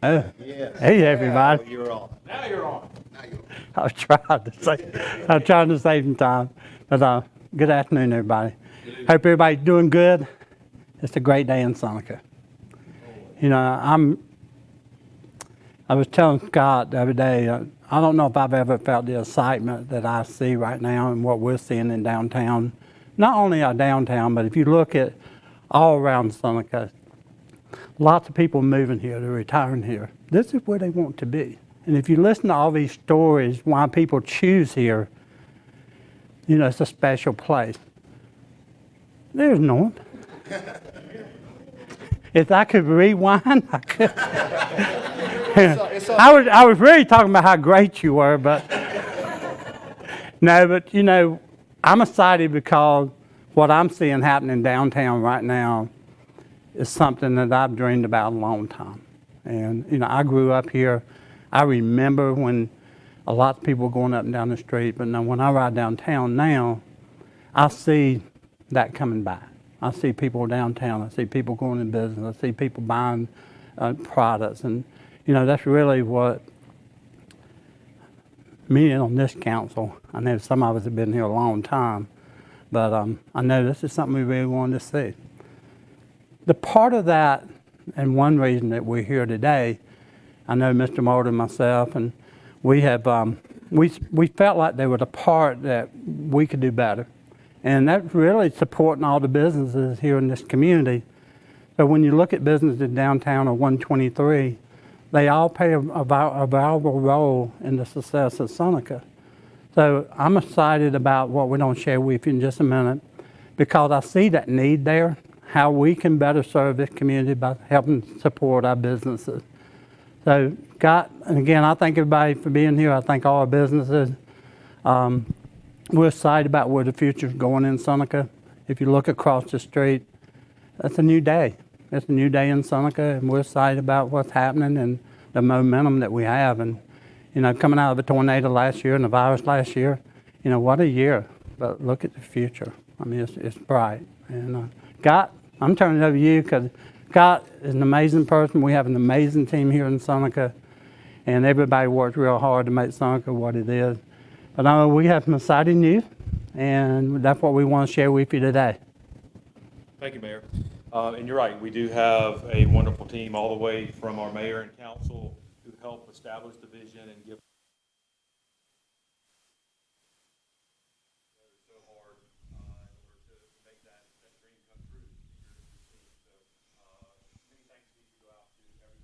Oh, Yes. hey everybody. Now you're on. Now you're on. Now you're on. I was trying to save some time. But good afternoon, everybody. Hope everybody's doing good. It's a great day in Seneca. You know, I was telling Scott the other day, I don't know if I've ever felt the excitement that I see right now and what we're seeing in downtown. Not only our downtown, but if you look at all around Seneca, lots of people moving here, they're retiring here. This is where they want to be. And if you listen to all these stories, why people choose here, you know, it's a special place. There's none. If I could rewind, I could. I was really talking about how great you were, but no, but you know, I'm excited because what I'm seeing happening downtown right now is something that I've dreamed about a long time. And you know, I grew up here. I remember when a lot of people were going up and down the street, but now when I ride downtown now, I see that coming back. I see people downtown. I see people going in business. I see people buying products. And, you know, that's really what me on this council, I know some of us have been here a long time, but I know this is something we really wanted to see. The part of that, and one reason that we're here today, I know Mr. Moulder and myself, and we have, we felt like there was a part that we could do better. And that's really supporting all the businesses here in this community. So when you look at businesses downtown or 123, they all play a valuable role in the success of Seneca. So I'm excited about what we're going to share with you in just a minute, because I see that need there, how we can better serve this community by helping support our businesses. So Scott, and again, I thank everybody for being here. I thank all our businesses. We're excited about where the future is going in Seneca. If you look across the street, that's a new day. It's a new day in Seneca, and we're excited about what's happening and the momentum that we have. And, you know, coming out of a tornado last year and the virus last year, you know, what a year. But look at the future. I mean, it's bright. And Scott, I'm turning it over to you because Scott is an amazing person. We have an amazing team here in Seneca, and everybody works real hard to make Seneca what it is. But we have some exciting news, and that's what we want to share with you today. Thank you, Mayor. And you're right, we do have a wonderful team all the way from our mayor and council who help establish the vision and give so hard in order to make that dream come true. So many thanks to you go out to everyone.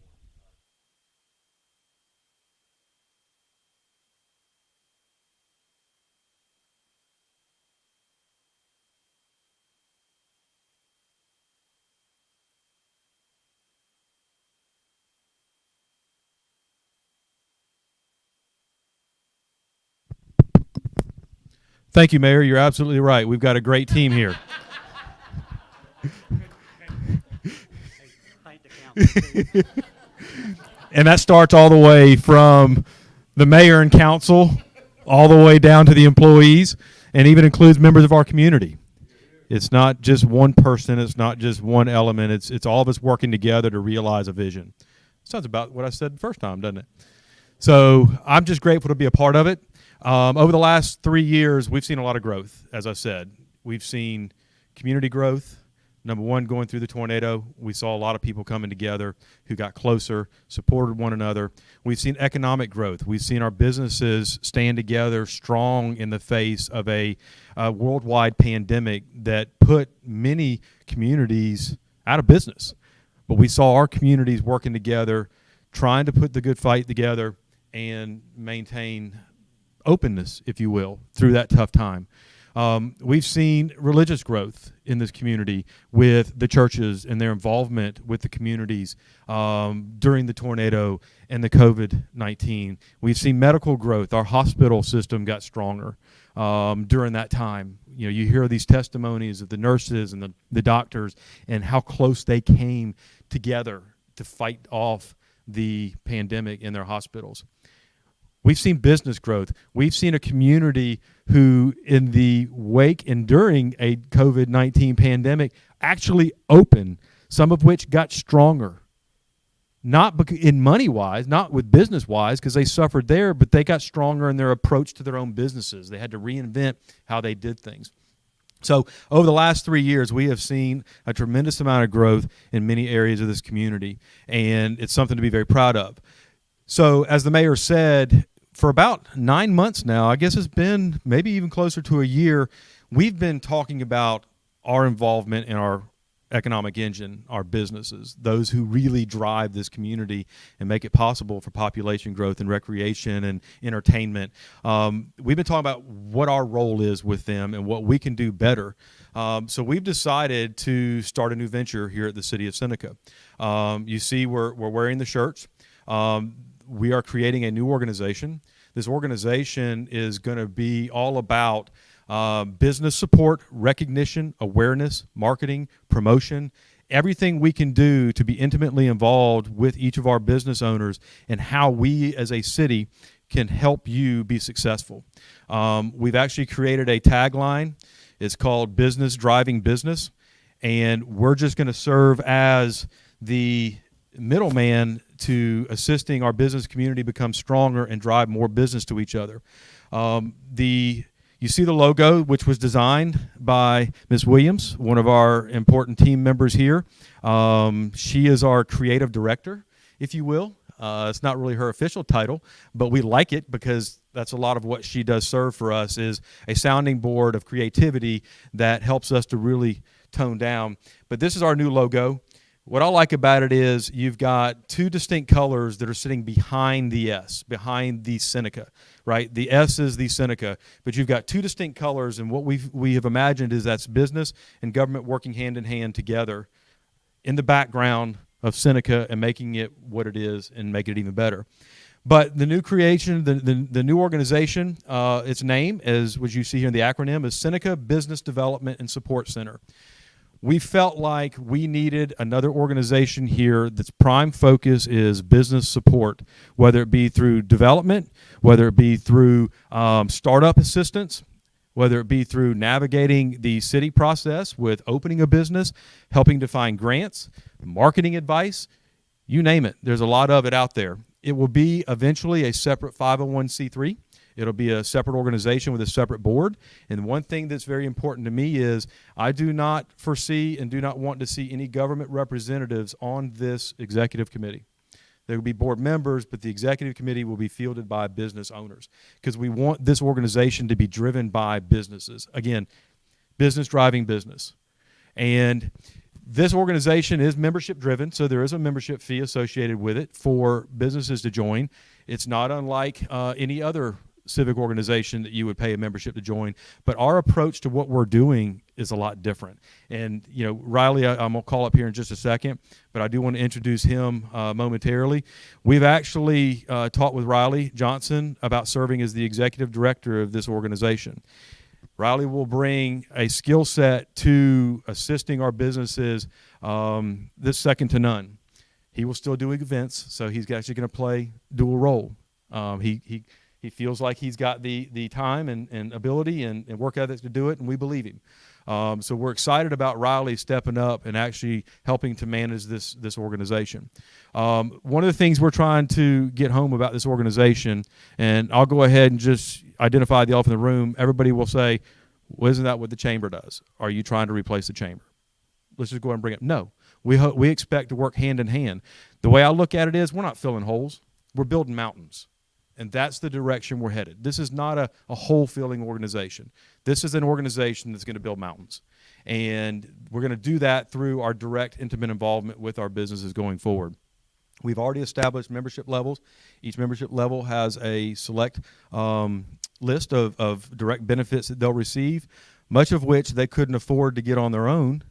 Thank you, Mayor. You're absolutely right. We've got a great team here. And that starts all the way from the mayor and council, all the way down to the employees, and even includes members of our community. It's not just one person. It's not just one element. It's all of us working together to realize a vision. Sounds about what I said the first time, doesn't it? So I'm just grateful to be a part of it. Over the last 3 years, we've seen a lot of growth, as I said. We've seen community growth. Number one, going through the tornado, we saw a lot of people coming together who got closer, supported one another. We've seen economic growth. We've seen our businesses stand together strong in the face of a worldwide pandemic that put many communities out of business. But we saw our communities working together, trying to put the good fight together and maintain openness, if you will, through that tough time. We've seen religious growth in this community with the churches and their involvement with the communities during the tornado and the COVID-19. We've seen medical growth. Our hospital system got stronger during that time. You know, you hear these testimonies of the nurses and the doctors and how close they came together to fight off the pandemic in their hospitals. We've seen business growth. We've seen a community who, in the wake and during a COVID-19 pandemic, actually opened, some of which got stronger. not in money-wise, not with business-wise, because they suffered there, but they got stronger in their approach to their own businesses. They had to reinvent how they did things. So over the last 3 years, we have seen a tremendous amount of growth in many areas of this community, and it's something to be very proud of. So as the mayor said, for about 9 months now, I guess it's been maybe even closer to a year, we've been talking about our involvement in our economic engine, our businesses, those who really drive this community and make it possible for population growth and recreation and entertainment. We've been talking about what our role is with them and what we can do better. So we've decided to start a new venture here at the City of Seneca. You see we're wearing the shirts. We are creating a new organization. This organization is going to be all about business support, recognition, awareness, marketing, promotion, everything we can do to be intimately involved with each of our business owners and how we as a city can help you be successful. We've actually created a tagline. It's called Business Driving Business, and we're just going to serve as the middleman to assisting our business community become stronger and drive more business to each other. You see the logo, which was designed by Ms. Williams, one of our important team members here. She is our creative director, if you will. It's not really her official title, but we like it because that's a lot of what she does serve for us, is a sounding board of creativity that helps us to really tone down. But this is our new logo. What I like about it is you've got two distinct colors that are sitting behind the S, behind the Seneca, right? The S is the Seneca, but you've got two distinct colors, and what we have imagined is that's business and government working hand in hand together in the background of Seneca and making it what it is and make it even better. But the new creation, the new organization, its name, as what you see here in the acronym, is Seneca Business Development and Support Center. We felt like we needed another organization here that's prime focus is business support, whether it be through development, whether it be through startup assistance, whether it be through navigating the city process with opening a business, helping to find grants, marketing advice, you name it. There's a lot of it out there. It will be eventually a separate 501c3. It'll be a separate organization with a separate board. And one thing that's very important to me is I do not foresee and do not want to see any government representatives on this executive committee. There will be board members, but the executive committee will be fielded by business owners because we want this organization to be driven by businesses. Again, business driving business. And this organization is membership driven, so there is a membership fee associated with it for businesses to join. It's not unlike any other civic organization that you would pay a membership to join, but our approach to what we're doing is a lot different. And you know, Riley, I'm gonna call up here in just a second, but I do want to introduce him momentarily. We've actually talked with Riley Johnson about serving as the executive director of this organization. Riley will bring a skill set to assisting our businesses that's second to none. He will still do events, so he's actually going to play dual role. He feels like he's got the time and ability and work ethics to do it, and we believe him. So we're excited about Riley stepping up and actually helping to manage this organization. One of the things we're trying to get home about this organization, and I'll go ahead and just identify the elephant in the room. Everybody will say, well, isn't that what the chamber does? Are you trying to replace the chamber? Let's just go ahead and bring it. No, we expect to work hand in hand. The way I look at it is we're not filling holes. We're building mountains. And that's the direction we're headed. This is not a hole-filling organization. This is an organization that's going to build mountains. And we're going to do that through our direct, intimate involvement with our businesses going forward. We've already established membership levels. Each membership level has a select list of direct benefits that they'll receive, much of which they couldn't afford to get on their own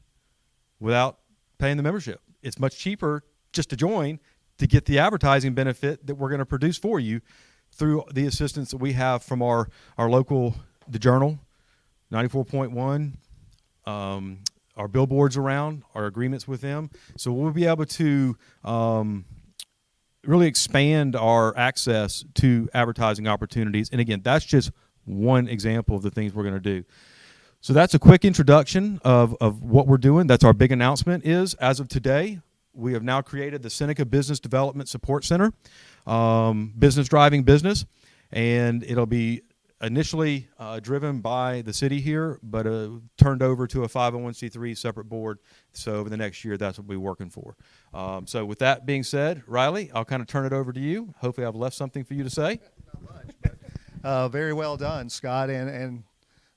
without paying the membership. It's much cheaper just to join to get the advertising benefit that we're going to produce for you through the assistance that we have from our local, the Journal, 94.1, our billboards around, our agreements with them. So we'll be able to really expand our access to advertising opportunities. And again, that's just one example of the things we're going to do. So that's a quick introduction of what we're doing. That's our big announcement is, as of today, we have now created the Seneca Business Development Support Center, business driving business, and it'll be initially driven by the city here, but turned over to a 501c3 separate board. So over the next year, that's what we're working for. So with that being said, Riley, I'll kind of turn it over to you. Hopefully I've left something for you to say. Not much, but very well done, Scott. And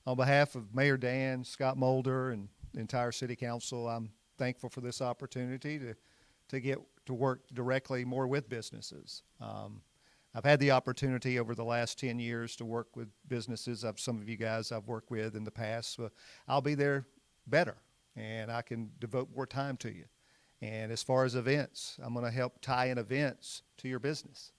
on behalf of Mayor Dan, Scott Moulder, and the entire City Council, I'm thankful for this opportunity to get to work directly more with businesses. I've had the opportunity over the last 10 years to work with businesses. Some of you guys I've worked with in the past. So I'll be there better, and I can devote more time to you. And as far as events, I'm going to help tie in events to your business.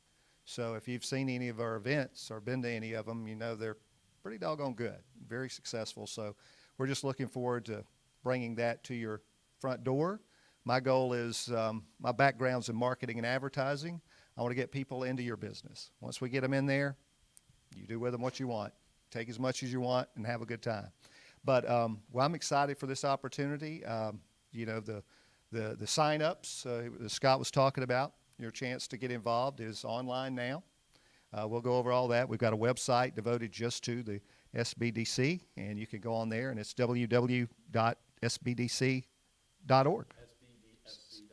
So if you've seen any of our events or been to any of them, you know they're pretty doggone good, very successful. So we're just looking forward to bringing that to your front door. My goal is, my background's in marketing and advertising. I want to get people into your business. Once we get them in there, you do with them what you want. Take as much as you want and have a good time. But well, I'm excited for this opportunity. You know, the sign-ups that Scott was talking about, your chance to get involved is online now. We'll go over all that. We've got a website devoted just to the SBDC, and you can go on there, and it's www.sbdc.org.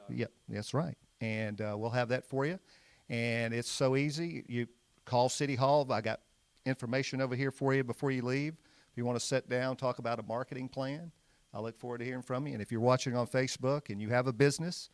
Yep, that's right. And we'll have that for you. And it's so easy. You call City Hall. I got information over here for you before you leave. If you want to sit down, talk about a marketing plan, I look forward to hearing from you. And if you're watching on Facebook and you have a business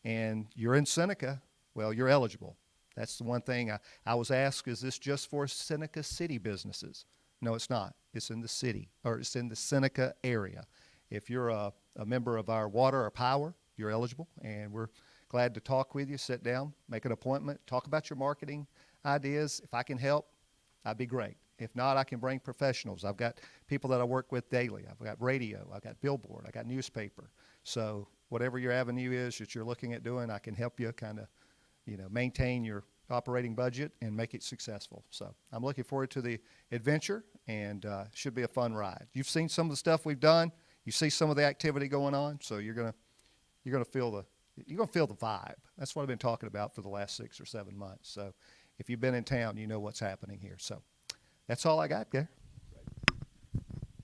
and you're in Seneca, well, you're eligible. That's the one thing I was asked, is this just for Seneca City businesses? No, it's not. It's in the city, or it's in the Seneca area. If you're a member of our water or power, you're eligible, and we're glad to talk with you, sit down, make an appointment, talk about your marketing ideas. If I can help, that'd be great. If not, I can bring professionals. I've got people that I work with daily. I've got radio, I've got billboard, I got newspaper. So whatever your avenue is that you're looking at doing, I can help you kind of, you know, maintain your operating budget and make it successful. So I'm looking forward to the adventure, and should be a fun ride. You've seen some of the stuff we've done. You see some of the activity going on, so you're gonna feel the vibe. That's what I've been talking about for the last 6 or 7 months. So if you've been in town, you know what's happening here. So that's all I got there.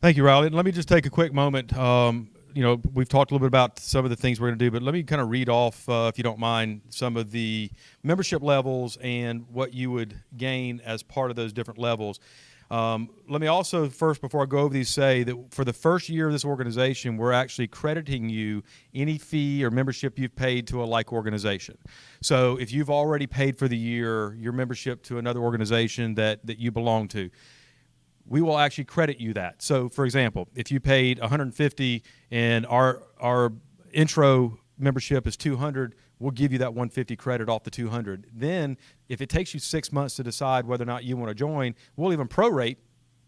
Thank you, Riley. And let me just take a quick moment. You know, we've talked a little bit about some of the things we're going to do, but let me kind of read off, if you don't mind, some of the membership levels and what you would gain as part of those different levels. Let me also first, before I go over these, say that for the first year of this organization, we're actually crediting you any fee or membership you've paid to a like organization. So if you've already paid for the year your membership to another organization that you belong to, we will actually credit you that. So for example, if you paid $150 and our intro membership is $200, we'll give you that $150 credit off the $200. Then if it takes you 6 months to decide whether or not you want to join, we'll even prorate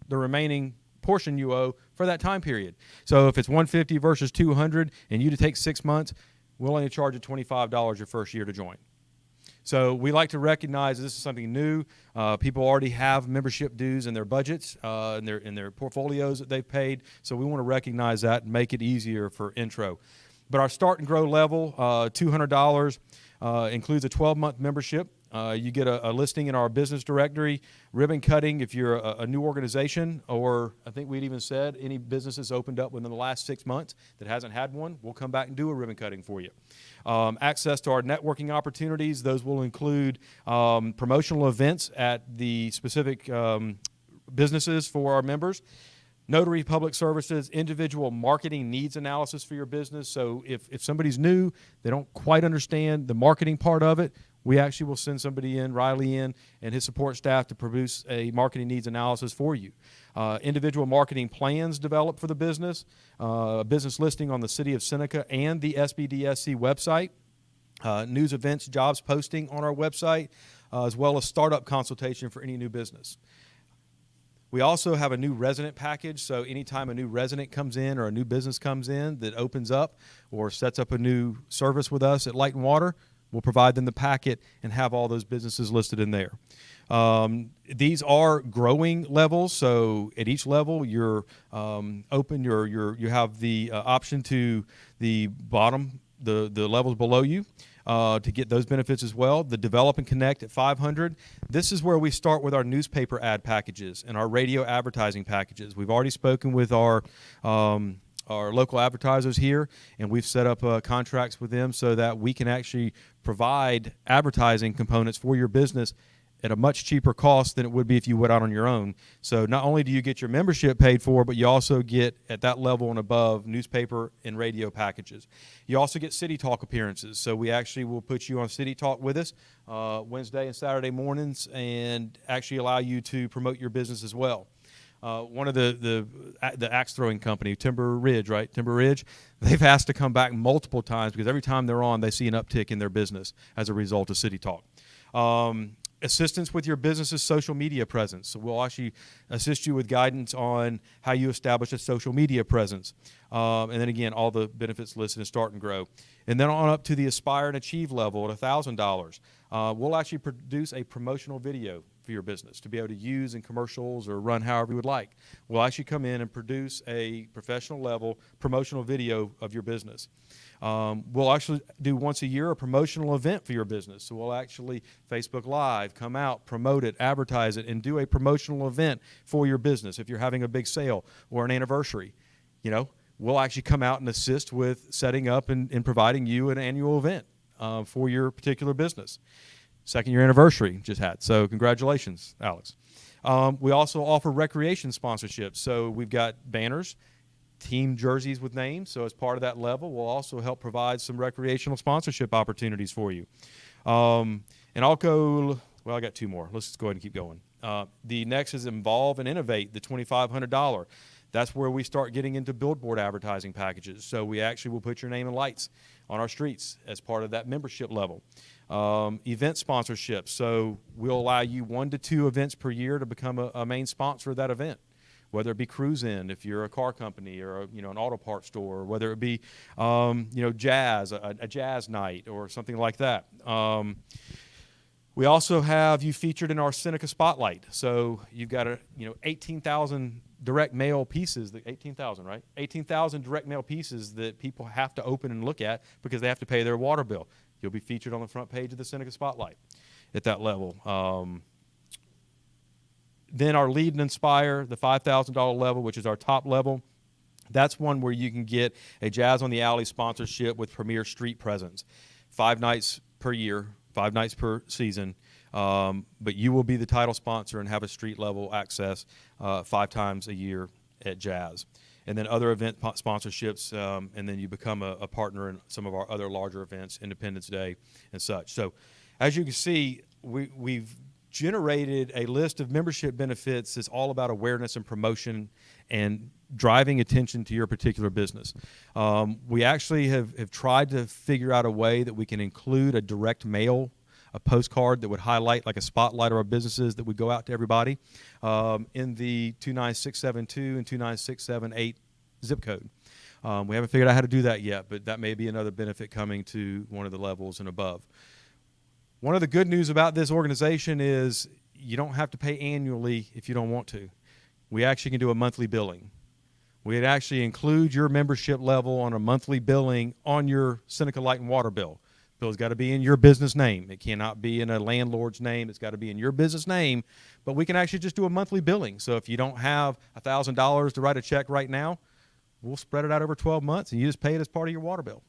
the remaining portion you owe for that time period. So if it's $150 versus $200 and you to take 6 months, we'll only charge you $25 your first year to join. So we like to recognize this is something new. People already have membership dues in their budgets, in their portfolios that they've paid. So we want to recognize that and make it easier for intro. But our start and grow level, $200, includes a 12-month membership. You get a listing in our business directory, ribbon cutting if you're a new organization, or I think we'd even said any businesses opened up within the last 6 months that hasn't had one, we'll come back and do a ribbon cutting for you. Access to our networking opportunities, those will include promotional events at the specific businesses for our members. Notary public services, individual marketing needs analysis for your business. So if somebody's new, they don't quite understand the marketing part of it, we actually will send somebody in, Riley in, and his support staff to produce a marketing needs analysis for you. Individual marketing plans developed for the business, a business listing on the City of Seneca and the SBDSC website, news, events, jobs posting on our website, as well as startup consultation for any new business. We also have a new resident package, so anytime a new resident comes in or a new business comes in that opens up or sets up a new service with us at Light and Water, we'll provide them the packet and have all those businesses listed in there. These are growing levels, so at each level you're open. You have the option to the bottom the levels below you to get those benefits as well. The Develop and Connect at $500. This is where we start with our newspaper ad packages and our radio advertising packages. We've already spoken with our local advertisers here, and we've set up contracts with them so that we can actually provide advertising components for your business at a much cheaper cost than it would be if you went out on your own. So not only do you get your membership paid for, but you also get, at that level and above, newspaper and radio packages. You also get City Talk appearances. So we actually will put you on City Talk with us Wednesday and Saturday mornings and actually allow you to promote your business as well. One of the axe throwing company, Timber Ridge, right? Timber Ridge, they've asked to come back multiple times because every time they're on, they see an uptick in their business as a result of City Talk. Assistance with your business's social media presence. So we'll actually assist you with guidance on how you establish a social media presence. And then again, all the benefits listed in Start and Grow. And then on up to the Aspire and Achieve level at $1,000. We'll actually produce a promotional video for your business to be able to use in commercials or run however you would like. We'll actually come in and produce a professional level promotional video of your business. We'll actually do once a year a promotional event for your business. So we'll actually Facebook Live, come out, promote it, advertise it, and do a promotional event for your business. If you're having a big sale or an anniversary, we'll actually come out and assist with setting up and providing you an annual event for your particular business. Second year anniversary just had. So congratulations, Alex. We also offer recreation sponsorships. So we've got banners, team jerseys with names. So as part of that level, we'll also help provide some recreational sponsorship opportunities for you. And I'll go, well, I got two more. Let's just go ahead and keep going. The next is Involve and Innovate, the $2,500. That's where we start getting into billboard advertising packages. So we actually will put your name in lights on our streets as part of that membership level. Event sponsorship. So we'll allow you 1 to 2 events per year to become a main sponsor of that event, whether it be Cruise In if you're a car company or an auto parts store, or whether it be jazz, a jazz night or something like that. We also have you featured in our Seneca Spotlight. So you've got 18,000 direct mail pieces, 18,000, right? 18,000 direct mail pieces that people have to open and look at because they have to pay their water bill. You'll be featured on the front page of the Seneca Spotlight at that level. Then our Lead and Inspire, the $5,000 level, which is our top level. That's one where you can get a Jazz on the Alley sponsorship with premier street presence. 5 nights per year, 5 nights per season. But you will be the title sponsor and have a street level access 5 times a year at Jazz. And then other event sponsorships, and then you become a partner in some of our other larger events, Independence Day and such. So as you can see, we've generated a list of membership benefits that's all about awareness and promotion and driving attention to your particular business. We actually have tried to figure out a way that we can include a direct mail, a postcard that would highlight like a spotlight of our businesses that would go out to everybody in the 29672 and 29678 zip code. We haven't figured out how to do that yet, but that may be another benefit coming to one of the levels and above. One of the good news about this organization is you don't have to pay annually if you don't want to. We actually can do a monthly billing. We'd actually include your membership level on a monthly billing on your Seneca Light and Water bill. Bill's got to be in your business name. It cannot be in a landlord's name. It's got to be in your business name. But we can actually just do a monthly billing. So if you don't have $1,000 to write a check right now, we'll spread it out over 12 months, and you just pay it as part of your water bill.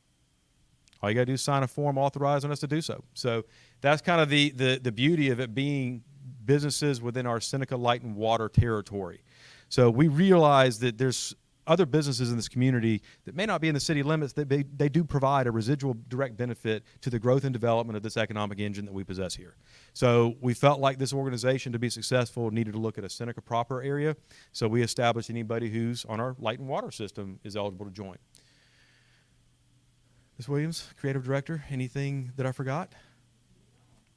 All you got to do is sign a form authorizing us to do so. So that's kind of the beauty of it being businesses within our Seneca Light and Water territory. So we realize that there's other businesses in this community that may not be in the city limits, that they do provide a residual direct benefit to the growth and development of this economic engine that we possess here. So we felt like this organization, to be successful, needed to look at a Seneca proper area. So we established anybody who's on our light and water system is eligible to join. Ms. Williams, Creative Director, anything that I forgot?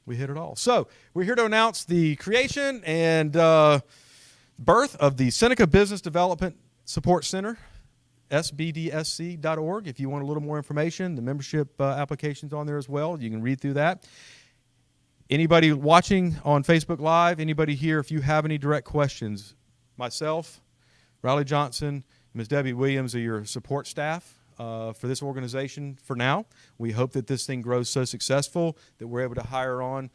We hit it all. So we're here to announce the creation and birth of the Seneca Business Development Support Center, sbdsc.org. If you want a little more information, the membership application's on there as well. You can read through that. Anybody watching on Facebook Live, anybody here, if you have any direct questions, myself, Riley Johnson, Ms. Debbie Williams are your support staff. for this organization for now. We hope that this thing grows so successful that we're able to hire on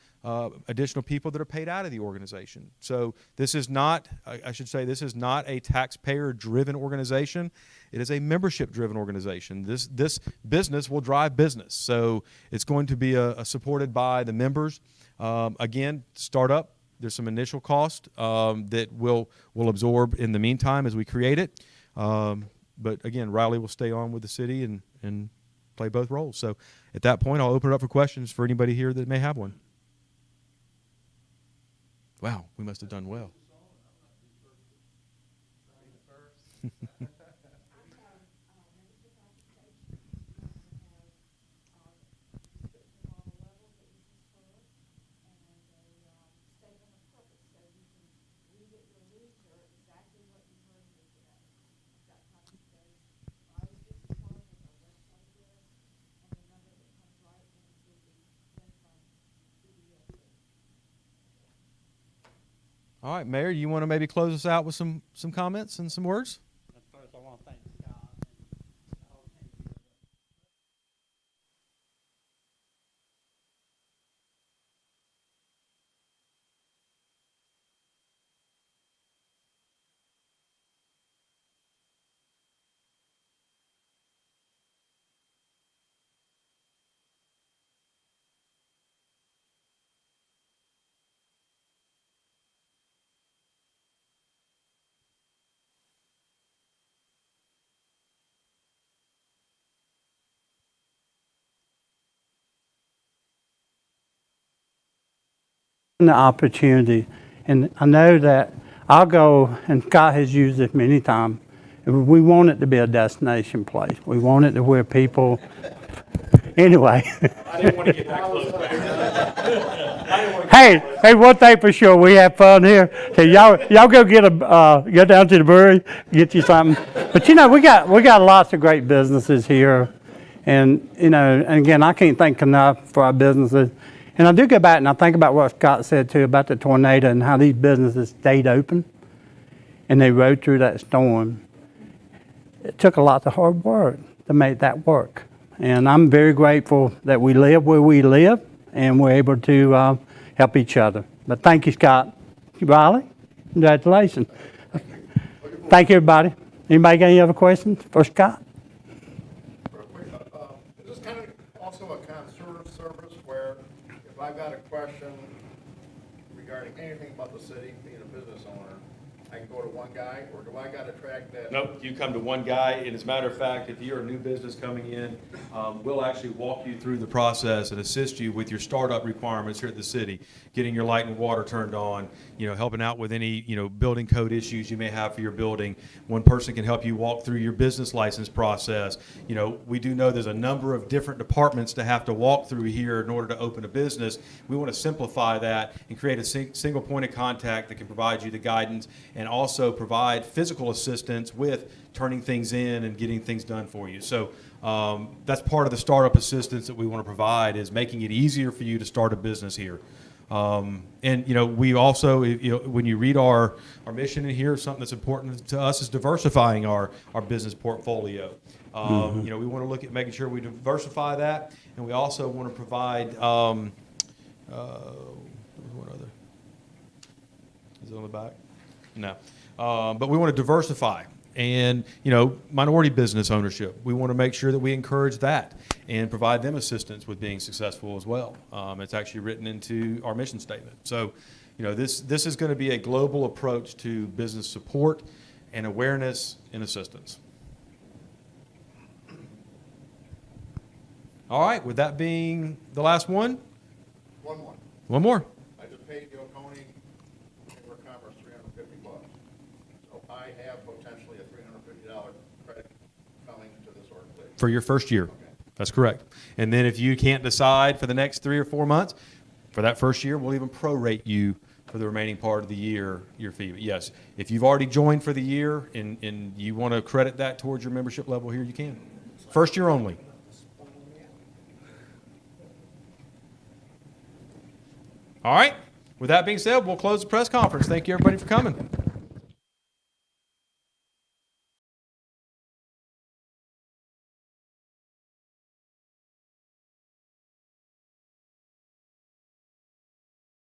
additional people that are paid out of the organization. So this is not, I should say, this is not a taxpayer-driven organization. It is a membership-driven organization. This business will drive business. So it's going to be supported by the members. Again, startup, there's some initial cost that we'll absorb in the meantime as we create it. But again, Riley will stay on with the city and play both roles. So at that point, I'll open it up for questions for anybody here that may have one. Wow, we must have done well. All right, Mayor, you want to maybe close us out with some comments and some words? First, I want to thank Scott and the whole team. The opportunity, and I know that I'll go, and Scott has used it many times. We want it to be a destination place. We want it to where people. Anyway. I didn't want to get that close. Hey, one thing for sure, we have fun here. So y'all go go down to the brewery, get you something. But we got lots of great businesses here, and and again, I can't thank enough for our businesses. And I do go back and I think about what Scott said too about the tornado and how these businesses stayed open and they rode through that storm. It took a lot of hard work to make that work. And I'm very grateful that we live where we live and we're able to help each other. But thank you, Scott. Riley, congratulations. Thank you, everybody. Anybody got any other questions for Scott? Is this kind of also a concierge service where if I've got a question regarding anything about the city, being a business owner, I can go to one guy, or do I got to track that? Nope, you come to one guy, and as a matter of fact, if you're a new business coming in, we'll actually walk you through the process and assist you with your startup requirements here at the city, getting your light and water turned on, helping out with any, building code issues you may have for your building. One person can help you walk through your business license process. We do know there's a number of different departments to have to walk through here in order to open a business. We want to simplify that and create a single point of contact that can provide you the guidance and also provide physical assistance with turning things in and getting things done for you. So that's part of the startup assistance that we want to provide, is making it easier for you to start a business here. And we also, when you read our mission in here, something that's important to us is diversifying our business portfolio. We want to look at making sure we diversify that, and we also want to provide. What other? Is it on the back? No. But we want to diversify. And, minority business ownership. We want to make sure that we encourage that and provide them assistance with being successful as well. It's actually written into our mission statement. So, this is going to be a global approach to business support and awareness and assistance. All right, with that being the last one. One more. One more. I just paid the Oconee Chamber of Commerce $350. So I have potentially a $350 credit coming to this organization. For your first year. Okay. That's correct. And then if you can't decide for the next 3 or 4 months, for that first year, we'll even prorate you for the remaining part of the year, your fee. But yes, if you've already joined for the year and you want to credit that towards your membership level here, you can. First year only. All right. With that being said, we'll close the press conference. Thank you, everybody, for coming.